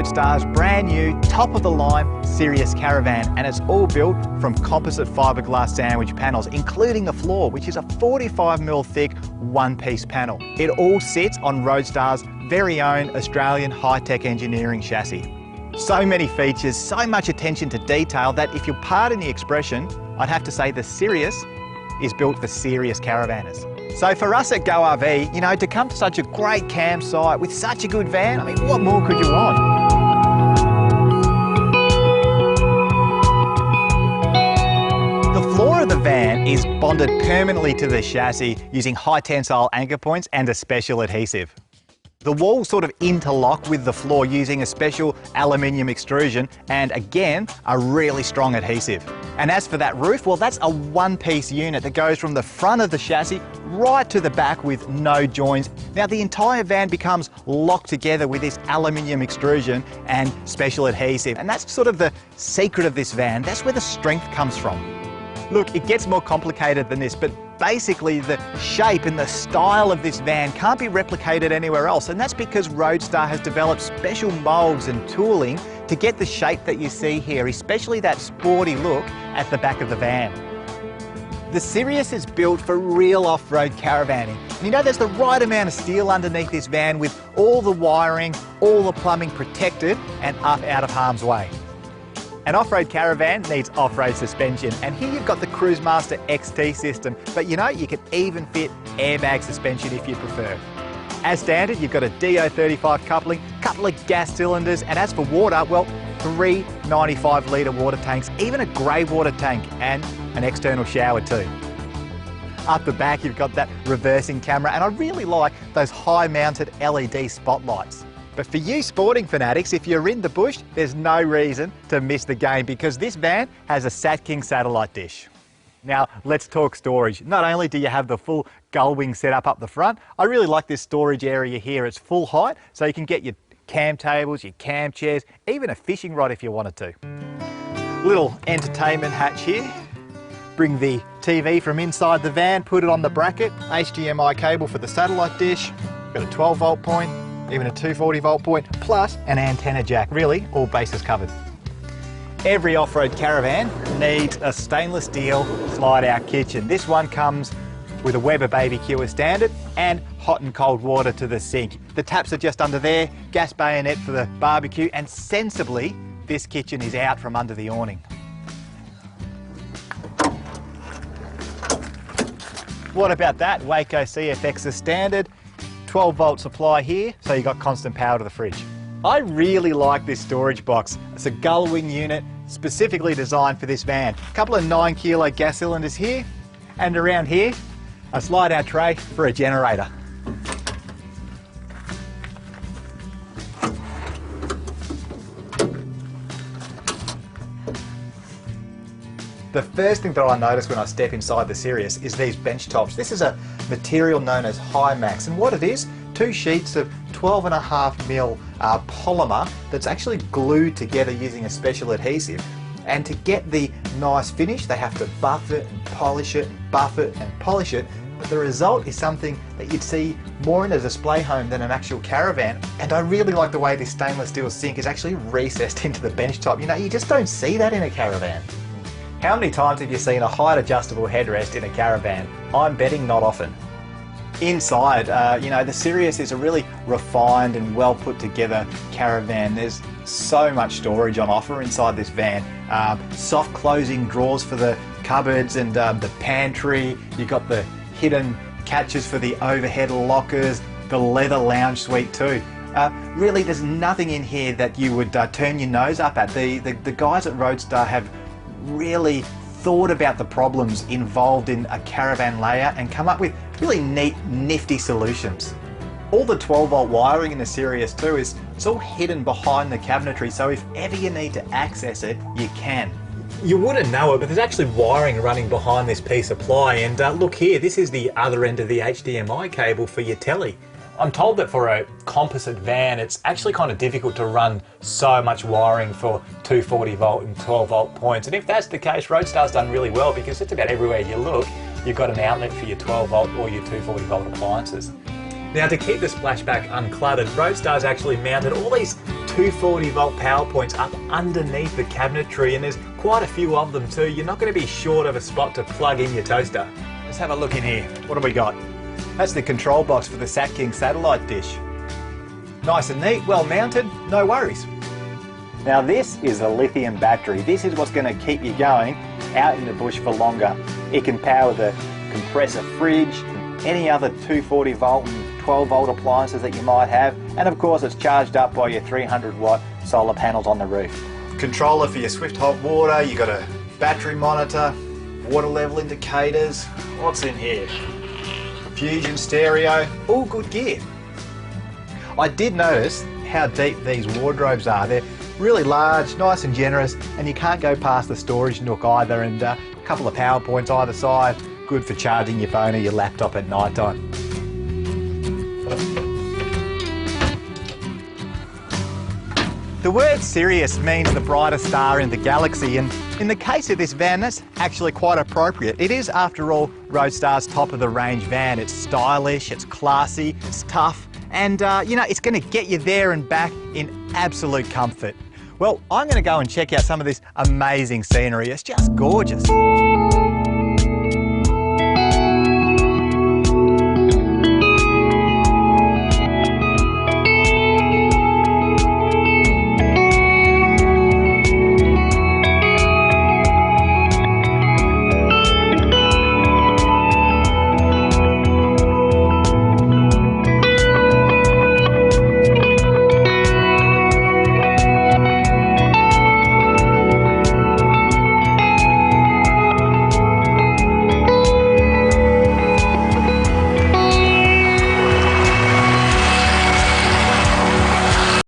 Roadstar's brand new, top-of-the-line Sirius caravan, and it's all built from composite fiberglass sandwich panels, including the floor, which is a 45mm thick one-piece panel. It all sits on Roadstar's very own Australian high-tech engineering chassis. So many features, so much attention to detail that, if you'll pardon the expression, I'd have to say the Sirius is built for serious caravanners. So for us at Go RV, you know, to come to such a great campsite with such a good van, I mean, what more could you want? The floor of the van is bonded permanently to the chassis using high tensile anchor points and a special adhesive. The walls sort of interlock with the floor using a special aluminium extrusion and, again, a really strong adhesive. And as for that roof, well, that's a one-piece unit that goes from the front of the chassis right to the back with no joins. Now, the entire van becomes locked together with this aluminium extrusion and special adhesive, and that's sort of the secret of this van. That's where the strength comes from. Look, it gets more complicated than this, but basically the shape and the style of this van can't be replicated anywhere else, and that's because Roadstar has developed special moulds and tooling to get the shape that you see here, especially that sporty look at the back of the van. The Sirius is built for real off-road caravanning. And you know, there's the right amount of steel underneath this van with all the wiring, all the plumbing protected and up out of harm's way. An off-road caravan needs off-road suspension, and here you've got the Cruisemaster XT system, but you know, you can even fit airbag suspension if you prefer. As standard, you've got a DO35 coupling, couple of gas cylinders, and as for water, well, 3 95-litre water tanks, even a grey water tank, and an external shower too. Up the back, you've got that reversing camera, and I really like those high-mounted LED spotlights. But for you sporting fanatics, if you're in the bush, there's no reason to miss the game, because this van has a Satking satellite dish. Now, let's talk storage. Not only do you have the full gull wing setup up the front, I really like this storage area here. It's full height, so you can get your cam tables, your cam chairs, even a fishing rod if you wanted to. Little entertainment hatch here. Bring the TV from inside the van, put it on the bracket, HDMI cable for the satellite dish, got a 12-volt point, even a 240-volt point, plus an antenna jack. Really, all bases covered. Every off-road caravan needs a stainless steel slide-out kitchen. This one comes with a Weber BBQ as standard and hot and cold water to the sink. The taps are just under there, gas bayonet for the barbecue, and sensibly, this kitchen is out from under the awning. What about that? Waco CFX as standard. 12-volt supply here, so you got constant power to the fridge. I really like this storage box. It's a gull wing unit specifically designed for this van. A couple of 9-kilo gas cylinders here, and around here, a slide-out tray for a generator. The first thing that I notice when I step inside the Sirius is these bench tops. This is a material known as Hi-Max, and what it is, 2 sheets of 12.5mm polymer that's actually glued together using a special adhesive. And to get the nice finish, they have to buff it and polish it and buff it and polish it. But the result is something that you'd see more in a display home than an actual caravan. And I really like the way this stainless steel sink is actually recessed into the bench top. You know, you just don't see that in a caravan. How many times have you seen a height adjustable headrest in a caravan? I'm betting not often. Inside, you know, the Sirius is a really refined and well put together caravan. There's so much storage on offer inside this van. Soft closing drawers for the cupboards and the pantry. You've got the hidden catches for the overhead lockers, the leather lounge suite too. Really, there's nothing in here that you would turn your nose up at. The guys at Roadstar have really thought about the problems involved in a caravan layout and come up with really neat, nifty solutions. All the 12-volt wiring in the Sirius too it's all hidden behind the cabinetry, so if ever you need to access it, you can. You wouldn't know it, but there's actually wiring running behind this piece of ply, and look here, this is the other end of the HDMI cable for your telly. I'm told that for a composite van, it's actually kind of difficult to run so much wiring for 240-volt and 12-volt points. And if that's the case, Roadstar's done really well, because just about everywhere you look, you've got an outlet for your 12-volt or your 240-volt appliances. Now, to keep the splashback uncluttered, Roadstar's actually mounted all these 240 volt power points up underneath the cabinetry, and there's quite a few of them too. You're not going to be short of a spot to plug in your toaster. Let's have a look in here. What have we got? That's the control box for the Satking satellite dish. Nice and neat, well mounted, no worries. Now this is a lithium battery. This is what's going to keep you going out in the bush for longer. It can power the compressor fridge, any other 240 volt and 12 volt appliances that you might have, and of course it's charged up by your 300 watt solar panels on the roof. Controller for your swift hot water, you got a battery monitor, water level indicators. What's in here? Fusion stereo, all good gear. I did notice how deep these wardrobes are. They're really large, nice and generous, and you can't go past the storage nook either, and a couple of power points either side, good for charging your phone or your laptop at night time. The word Sirius means the brightest star in the galaxy, and in the case of this van, that's actually quite appropriate. It is, after all, Roadstar's top-of-the-range van. It's stylish, it's classy, it's tough, and you know, it's going to get you there and back in absolute comfort. Well, I'm going to go and check out some of this amazing scenery. It's just gorgeous.